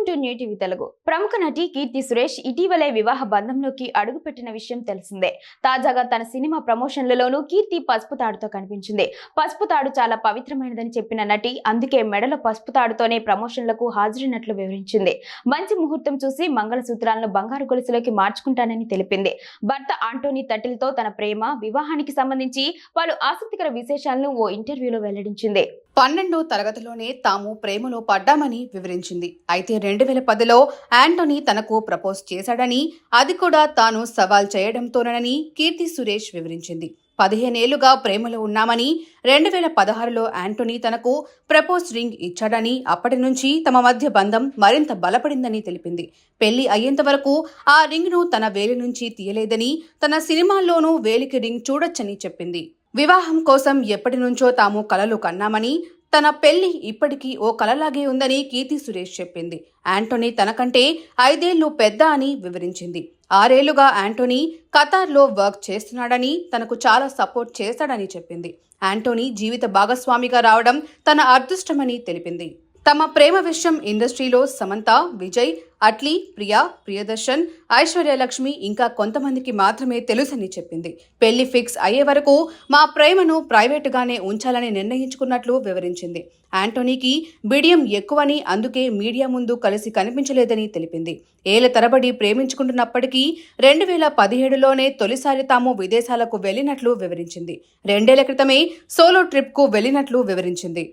To new TV Telugu. ప్రముఖ నటి కీర్తి సురేష్ ఇటీవలే వివాహ బంధంలోకి అడుగుపెట్టిన విషయం తెలిసిందే. తాజాగా తన సినిమా ప్రమోషన్లలోనూ కీర్తి పసుపు తాడుతో కనిపించింది. పసుపు తాడు చాలా పవిత్రమైనదని చెప్పిన నటి అందుకే మెడలో పసుపు తాడుతోనే ప్రమోషన్లకు హాజరైనట్లు వివరించింది. మంచి ముహూర్తం చూసి మంగళసూత్రాలను బంగారు గొలుసులోకి మార్చుకుంటానని తెలిపింది. భర్త ఆంటోనీ తటిల్తో తన ప్రేమ, వివాహానికి సంబంధించి పలు ఆసక్తికర విశేషాలను ఓ ఇంటర్వ్యూలో వెల్లడించింది. 12వ తరగతిలోనే తాము ప్రేమలో పడ్డామని వివరించింది. అయితే 2010లో ఆంటోనీ తనకు ప్రపోజ్ చేశాడని, అది కూడా తాను సవాల్ చేయడంతోనని కీర్తి సురేష్ వివరించింది. 15 ఏళ్లుగా ప్రేమలో ఉన్నామని, 2016లో ఆంటోనీ తనకు ప్రపోజ్ రింగ్ ఇచ్చాడని, అప్పటి నుంచి తమ మధ్య బంధం మరింత బలపడిందని తెలిపింది. పెళ్లి అయ్యేంత వరకు ఆ రింగ్ ను తన వేలి నుంచి తీయలేదని, తన సినిమాల్లోనూ వేలికి రింగ్ చూడొచ్చని చెప్పింది. వివాహం కోసం ఎప్పటి నుంచో తాము కలలు కన్నామని, తన పెళ్లి ఇప్పటికీ ఓ కలలాగే ఉందని కీర్తి సురేష్ చెప్పింది. ఆంటోనీ తనకంటే 5 ఏళ్లు పెద్ద అని వివరించింది. 6 ఏళ్లుగా ఆంటోనీ ఖతార్లో వర్క్ చేస్తున్నాడని, తనకు చాలా సపోర్ట్ చేస్తాడని చెప్పింది. ఆంటోనీ జీవిత భాగస్వామిగా రావడం తన అదృష్టమని తెలిపింది. తమ ప్రేమ విషయం ఇండస్ట్రీలో సమంత, విజయ్, అట్లీ, ప్రియా, ప్రియదర్శన్, ఐశ్వర్యలక్ష్మి ఇంకా కొంతమందికి మాత్రమే తెలుసని చెప్పింది. పెళ్లి ఫిక్స్ అయ్యే వరకు మా ప్రేమను ప్రైవేటుగానే ఉంచాలని నిర్ణయించుకున్నట్లు వివరించింది. ఆంటోనీకి బిడియం ఎక్కువని, అందుకే మీడియా ముందు కలిసి కనిపించలేదని తెలిపింది. ఏళ్ల తరబడి ప్రేమించుకుంటున్నప్పటికీ 2017లోనే తొలిసారి తాము విదేశాలకు వెళ్లినట్లు వివరించింది. 2 ఏళ్ల క్రితమే సోలో ట్రిప్కు వెళ్లినట్లు వివరించింది.